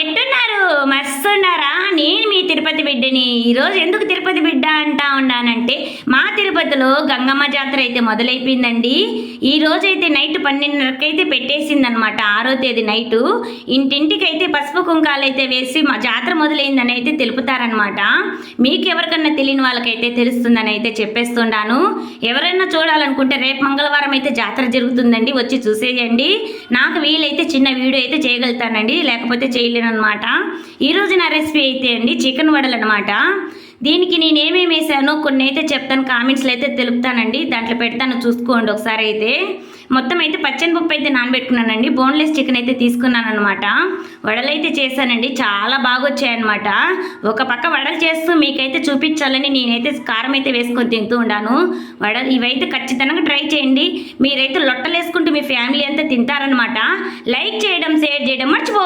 ఎట్టున్నారు? మస్తున్నారా? నేను మీ తిరుపతి బిడ్డని. ఈరోజు ఎందుకు తిరుపతి బిడ్డ అంటా ఉన్నానంటే, మా తిరుపతిలో గంగమ్మ జాతర అయితే మొదలైపోయిందండి. ఈ రోజైతే నైట్ 12:30కి అయితే పెట్టేసిందనమాట. 6వ తేదీ నైటు ఇంటింటికైతే పసుపు కుంకాలు అయితే వేసి మా జాతర మొదలైందని అయితే తెలుపుతారనమాట. మీకు ఎవరికన్నా తెలియని వాళ్ళకైతే తెలుస్తుందని అయితే చెప్పేస్తున్నాను. ఎవరైనా చూడాలనుకుంటే రేపు మంగళవారం అయితే జాతర జరుగుతుందండి, వచ్చి చూసేయండి. నాకు వీలైతే చిన్న వీడియో అయితే చేయగలుగుతానండి, లేకపోతే చేయలేను అనమాట. ఈరోజు నా రెసిపీ అయితే అండి చికెన్ వడలు అనమాట. దీనికి నేను ఏమేమి వేసానో కొన్ని అయితే చెప్తాను, కామెంట్స్లో అయితే తెలుపుతానండి, దాంట్లో పెడతాను చూసుకోండి ఒకసారి. అయితే మొత్తం అయితే పచ్చెనపప్పు అయితే నానబెట్టుకున్నానండి. బోన్లెస్ చికెన్ అయితే తీసుకున్నాను అనమాట. వడలు అయితే చేశానండి, చాలా బాగా వచ్చాయన్నమాట. ఒక పక్క వడలు చేస్తూ మీకైతే చూపించాలని నేనైతే కారం అయితే వేసుకొని తింటూ ఉన్నాను. వడలు ఇవైతే ఖచ్చితంగా ట్రై చేయండి. మీరైతే లొట్టలు వేసుకుంటూ మీ ఫ్యామిలీ అంతా తింటారనమాట. లైక్ చేయడం, షేర్ చేయడం మర్చిపో.